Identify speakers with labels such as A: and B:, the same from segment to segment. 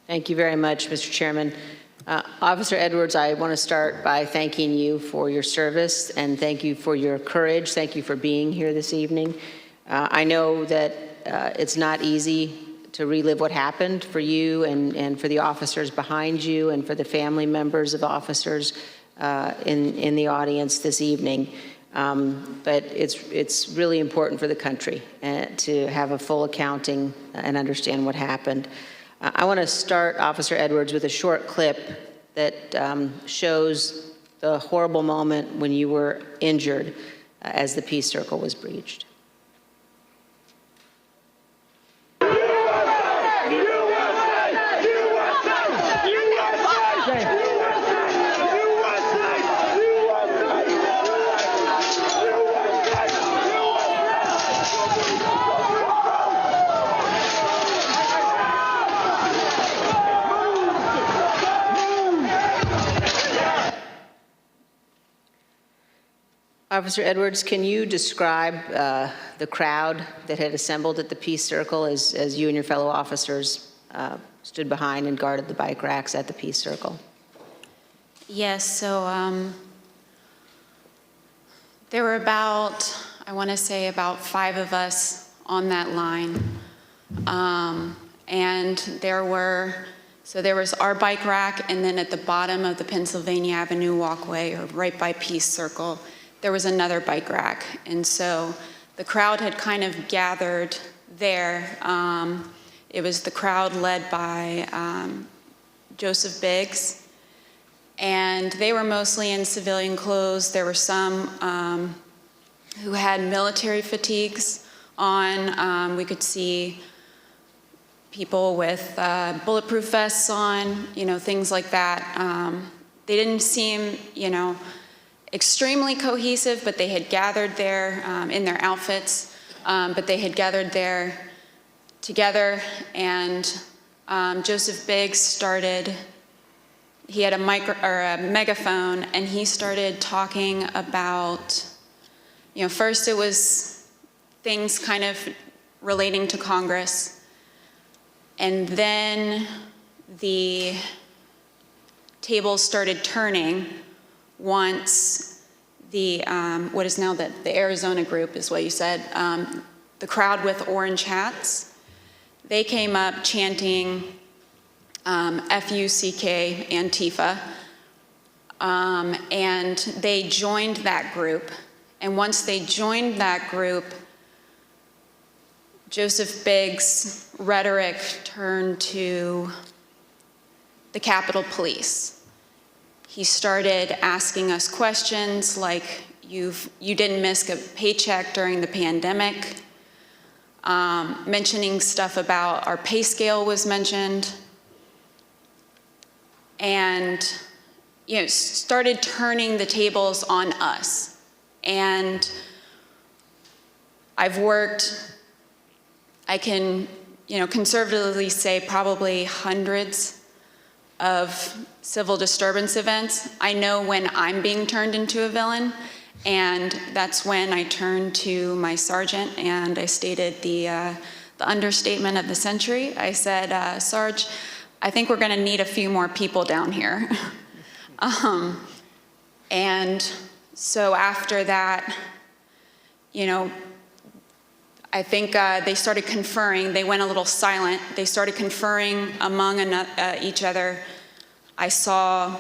A: Thank you very much, Mr. Chairman. Officer Edwards, I want to start by thanking you for your service and thank you for your courage. Thank you for being here this evening. I know that it's not easy to relive what happened for you and for the officers behind you and for the family members of officers in the audience this evening. But it's really important for the country to have a full accounting and understand what happened. I want to start, Officer Edwards, with a short clip that shows the horrible moment when you were injured as the peace circle was breached. Officer Edwards, can you describe the crowd that had assembled at the Peace Circle as you and your fellow officers stood behind and guarded the bike racks at the Peace Circle?
B: Yes, so there were about, I want to say about 5 of us on that line. And there was our bike rack, and then at the bottom of the Pennsylvania Avenue walkway, or right by Peace Circle, there was another bike rack. And so the crowd had kind of gathered there. It was the crowd led by Joseph Biggs, and they were mostly in civilian clothes. There were some who had military fatigues on. We could see people with bulletproof vests on, things like that. They didn't seem, extremely cohesive, but they had gathered there in their outfits, but they had gathered there together, and Joseph Biggs started, he had a megaphone, and he started talking about, first it was things kind of relating to Congress, and then the tables started turning once the, what is now the Arizona group is what you said, the crowd with orange hats, they came up chanting F-U-C-K, Antifa, and they joined that group. And once they joined that group, Joseph Biggs' rhetoric turned to the Capitol Police. He started asking us questions like, you didn't miss a paycheck during the pandemic. Mentioning stuff about our pay scale was mentioned. And, started turning the tables on us. And I've worked, I can, conservatively say probably hundreds of civil disturbance events. I know when I'm being turned into a villain, and that's when I turned to my sergeant and I stated the understatement of the century. I said, Sarge, I think we're gonna need a few more people down here. And so after that, I think they started conferring. They went a little silent. They started conferring among each other. I saw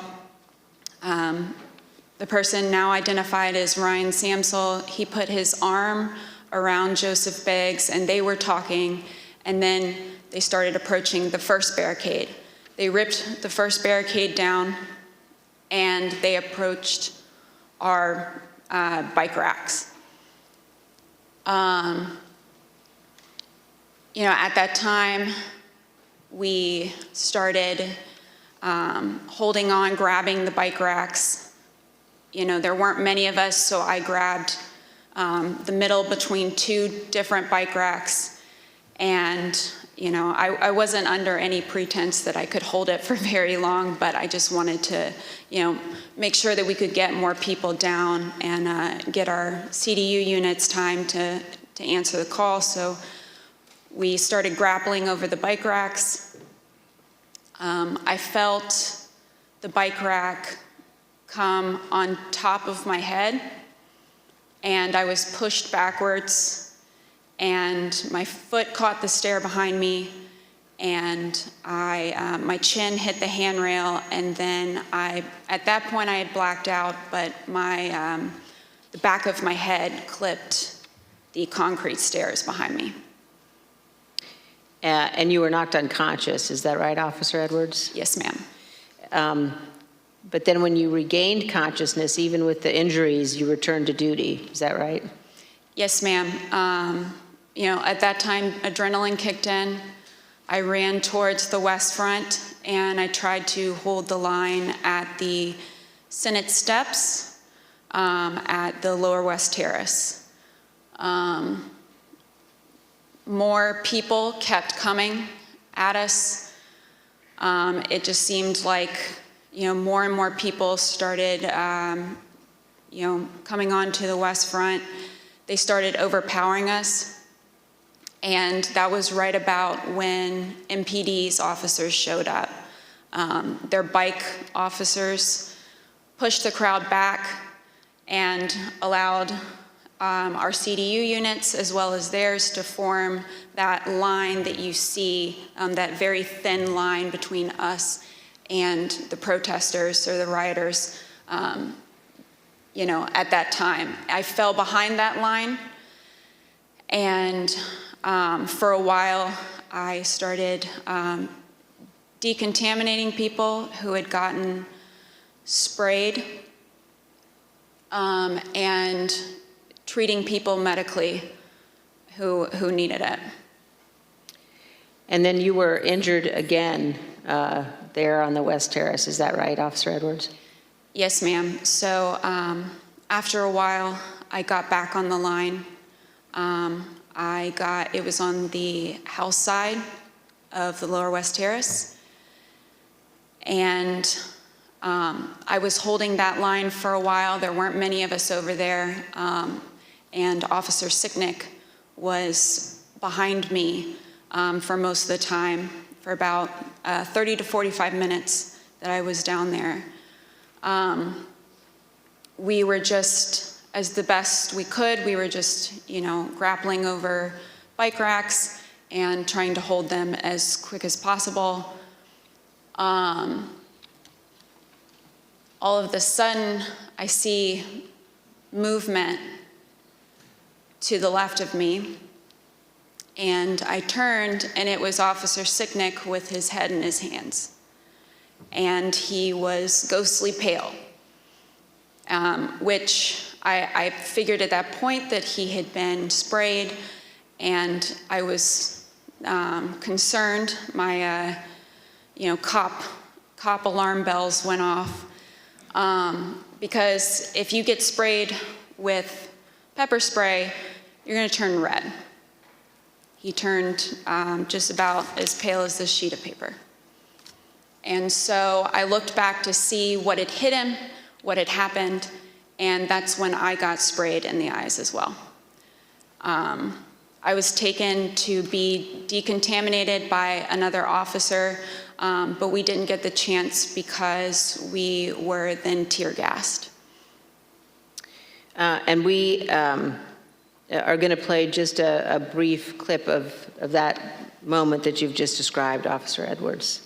B: the person now identified as Ryan Samsel. He put his arm around Joseph Biggs, and they were talking, and then they started approaching the first barricade. They ripped the first barricade down, and they approached our bike racks. At that time, we started holding on, grabbing the bike racks. There weren't many of us, so I grabbed the middle between 2 different bike racks. And, I wasn't under any pretense that I could hold it for very long, but I just wanted to, make sure that we could get more people down and get our CDU units time to answer the call. So we started grappling over the bike racks. I felt the bike rack come on top of my head, and I was pushed backwards, and my foot caught the stair behind me, and my chin hit the handrail, and then at that point I had blacked out, but the back of my head clipped the concrete stairs behind me.
A: And you were knocked unconscious, is that right, Officer Edwards?
B: Yes, ma'am.
A: But then when you regained consciousness, even with the injuries, you returned to duty, is that right?
B: Yes, ma'am. At that time, adrenaline kicked in. I ran towards the West Front, and I tried to hold the line at the Senate steps at the Lower West Terrace. More people kept coming at us. It just seemed like, more and more people started, coming onto the West Front. They started overpowering us. And that was right about when MPD's officers showed up. Their bike officers pushed the crowd back and allowed our CDU units, as well as theirs, to form that line that you see, that very thin line between us and the protesters or the rioters, at that time. I fell behind that line, and for a while I started decontaminating people who had gotten sprayed, and treating people medically who needed it.
A: And then you were injured again there on the West Terrace, is that right, Officer Edwards?
B: Yes, ma'am. So after a while, I got back on the line. It was on the house side of the Lower West Terrace. And I was holding that line for a while. There weren't many of us over there. And Officer Sicknick was behind me for most of the time, for about 30 to 45 minutes that I was down there. We were just, as the best we could, we were just, grappling over bike racks and trying to hold them as quick as possible. All of a sudden, I see movement to the left of me, and I turned, and it was Officer Sicknick with his head in his hands. And he was ghostly pale, which I figured at that point that he had been sprayed, and I was concerned. My, cop alarm bells went off, because if you get sprayed with pepper spray, you're going to turn red. He turned just about as pale as this sheet of paper. And so I looked back to see what had hit him, what had happened, and that's when I got sprayed in the eyes as well. I was taken to be decontaminated by another officer, but we didn't get the chance because we were then tear gassed.
A: And we are going to play just a brief clip of that moment that you've just described, Officer Edwards.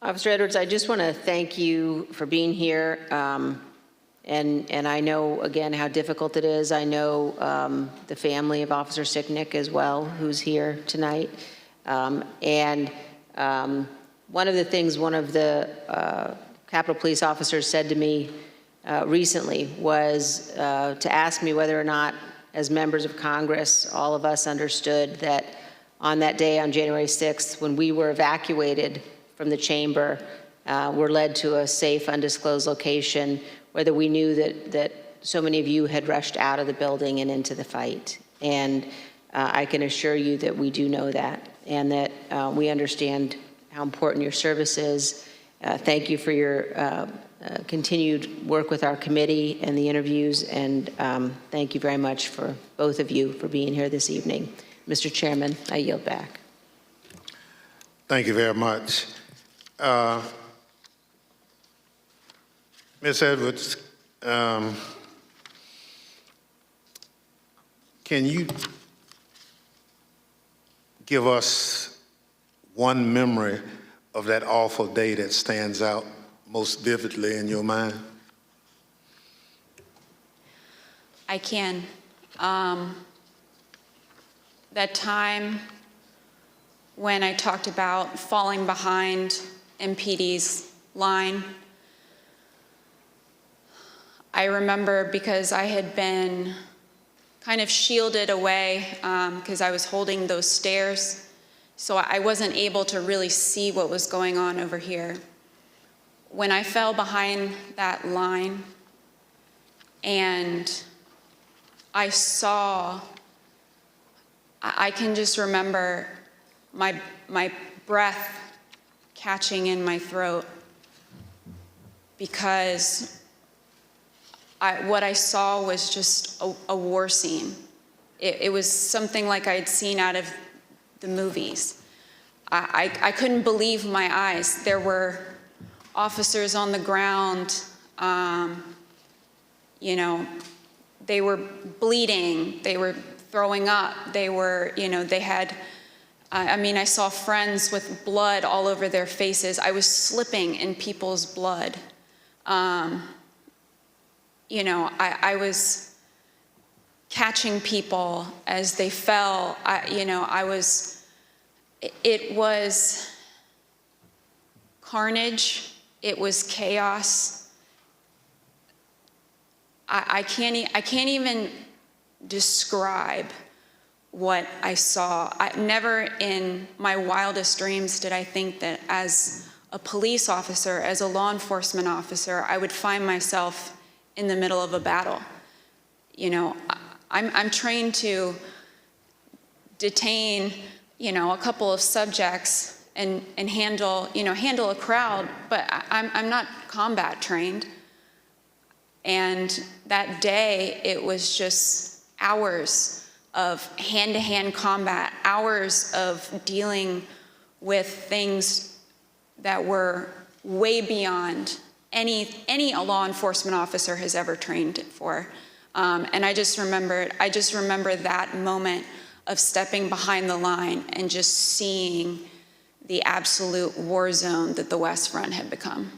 A: Officer Edwards, I just want to thank you for being here. And I know, again, how difficult it is. I know the family of Officer Sicknick as well, who's here tonight. One of the things one of the Capitol Police officers said to me recently was to ask me whether or not, as members of Congress, all of us understood that on that day, on January 6th, when we were evacuated from the chamber, were led to a safe, undisclosed location, whether we knew that so many of you had rushed out of the building and into the fight. And I can assure you that we do know that, and that we understand how important your service is. Thank you for your continued work with our committee and the interviews, and thank you very much for both of you for being here this evening. Mr. Chairman, I yield back.
C: Thank you very much. Ms. Edwards, can you give us one memory of that awful day that stands out most vividly in your mind?
B: I can. That time when I talked about falling behind MPD's line, I remember because I had been kind of shielded away because I was holding those stairs, so I wasn't able to really see what was going on over here. When I fell behind that line and I saw, I can just remember my breath catching in my throat because what I saw was just a war scene. It was something like I'd seen out of the movies. I couldn't believe my eyes. There were officers on the ground, you know, they were bleeding, they were throwing up, they were, you know, they had, I mean, I saw friends with blood all over their faces. I was slipping in people's blood. You know, I was catching people as they fell. You know, it was carnage. It was chaos. I can't even describe what I saw. Never in my wildest dreams did I think that as a police officer, as a law enforcement officer, I would find myself in the middle of a battle. You know, I'm trained to detain, you know, a couple of subjects and handle a crowd, but I'm not combat trained. And that day, it was just hours of hand-to-hand combat, hours of dealing with things that were way beyond any law enforcement officer has ever trained for. And I just remember that moment of stepping behind the line and just seeing the absolute war zone that the West Front had become.